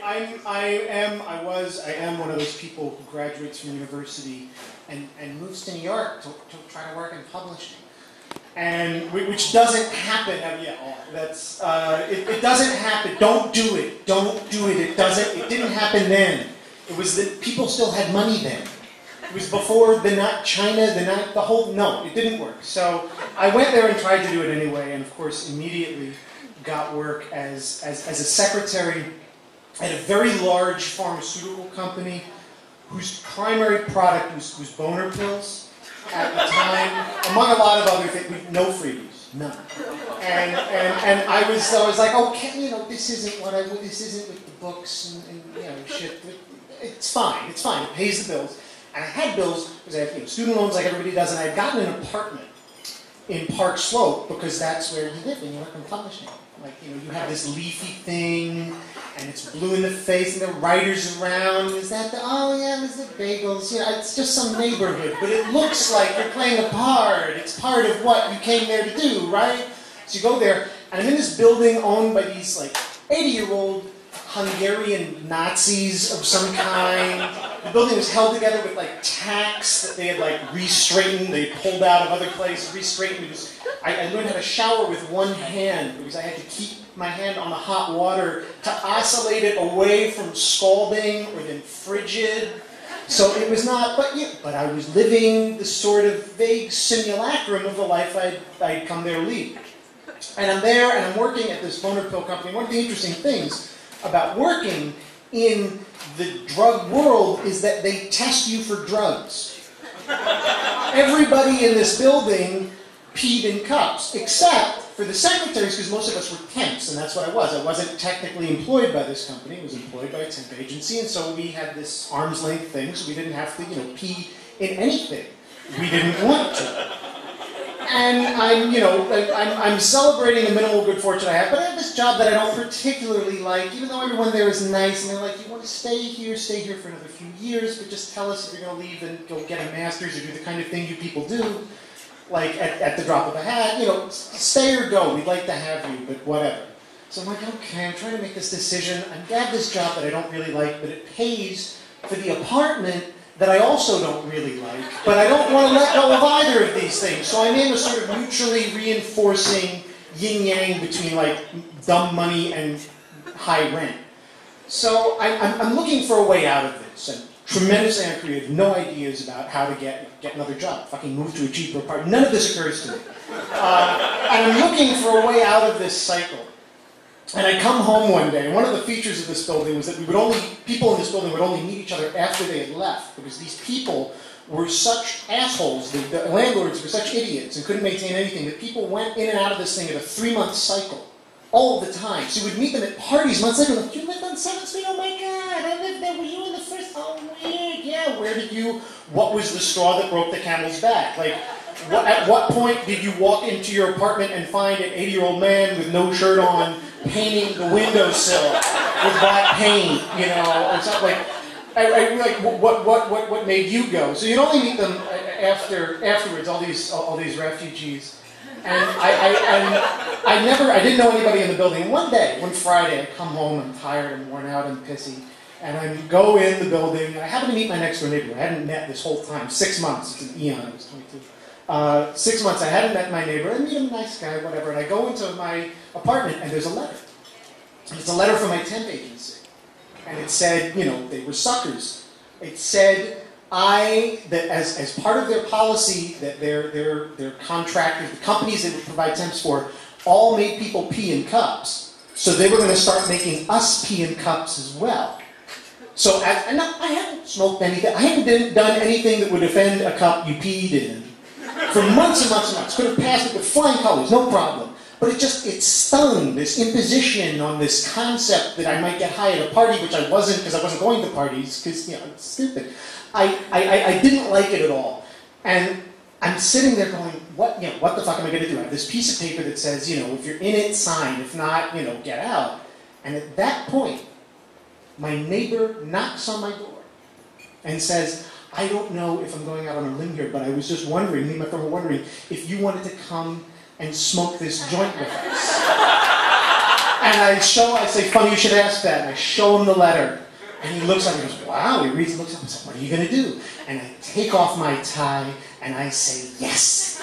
I am one of those people who graduates from university and moves to New York to try to work in publishing. And which doesn't happen. That's it doesn't happen. Don't do it. Don't do it. It doesn't. It didn't happen then. It was that people still had money then. It was before China, the whole. No, it didn't work. So I went there and tried to do it anyway, and of course immediately got work as a secretary at a very large pharmaceutical company whose primary product was boner pills. At the time, among a lot of other things, no freebies, none. And I was like, okay, this isn't with the books and shit. It's fine, it pays the bills. And I had bills because I had student loans like everybody does, and I had gotten an apartment in Park Slope because that's where you live when you work in publishing. Like, you have this leafy thing, and it's blue in the face, and the writers around. Is that there's the bagels. It's just some neighborhood, but it looks like you're playing a part. It's part of what you came there to do, right? So you go there, and I'm in this building owned by these, 80-year-old Hungarian Nazis of some kind. The building was held together with, tacks that they had, re-straightened. They pulled out of other places, re-straightened. I learned how to shower with one hand because I had to keep my hand on the hot water to oscillate it away from scalding or then frigid. So it was not, but I was living the sort of vague simulacrum of the life I'd come there to lead. And I'm there and I'm working at this boner pill company. One of the interesting things about working in the drug world is that they test you for drugs. Everybody in this building peed in cups, except for the secretaries, because most of us were temps, and that's what I was. I wasn't technically employed by this company. I was employed by a temp agency, and so we had this arm's length thing, so we didn't have to, pee in anything. We didn't want to. And I'm celebrating the minimal good fortune I have, but I have this job that I don't particularly like, even though everyone there is nice, and they're like, you want to stay here for another few years, but just tell us if you're going to leave and go get a master's or do the kind of thing you people do. At the drop of a hat, stay or go, we'd like to have you, but whatever. So I'm like, okay, I'm trying to make this decision. I've got this job that I don't really like, but it pays for the apartment that I also don't really like, but I don't want to let go of either of these things. So I'm in a sort of mutually reinforcing yin-yang between, dumb money and high rent. So I'm looking for a way out of this. I'm tremendously uncreative, no ideas about how to get another job, fucking move to a cheaper apartment. None of this occurs to me. And I'm looking for a way out of this cycle. And I come home one day, and one of the features of this building was that people in this building would only meet each other after they had left, because these people were such assholes, the landlords were such idiots and couldn't maintain anything, that people went in and out of this thing at a 3-month cycle. All the time. So you would meet them at parties months later, like, you lived on 7th Street? Oh my God, I lived there. Were you in the first? Oh, weird. Yeah, what was the straw that broke the camel's back? At what point did you walk into your apartment and find an 80-year-old man with no shirt on painting the windowsill with black paint, or something what made you go? So you'd only meet them afterwards, all these refugees. And I didn't know anybody in the building. And one Friday, I come home, I'm tired, I'm worn out, I'm pissy. And I go in the building, and I happen to meet my next door neighbor. I hadn't met this whole time, 6 months, it's an eon, I was 22. 6 months, I hadn't met my neighbor. I meet him, nice guy, whatever. And I go into my apartment, and there's a letter. And it's a letter from my temp agency. And it said, they were suckers. It said, that as part of their policy, that their contractors, the companies they would provide temps for, all made people pee in cups. So they were going to start making us pee in cups as well. So I hadn't smoked anything. I hadn't done anything that would offend a cup you peed in for months and months and months. Could have passed it with flying colors, no problem. But it stung, this imposition on this concept that I might get high at a party, which I wasn't, because I wasn't going to parties, because, it's stupid. I didn't like it at all. And I'm sitting there going, what the fuck am I going to do? I have this piece of paper that says, if you're in it, sign. If not, get out. And at that point, my neighbor knocks on my door and says, I don't know if I'm going out on a limb here, but I was just wondering, me and my friend were wondering, if you wanted to come and smoke this joint with us. And I say, funny you should ask that. And I show him the letter. And he looks up and goes, wow. He reads and looks up and says, what are you going to do? And I take off my tie and I say, yes.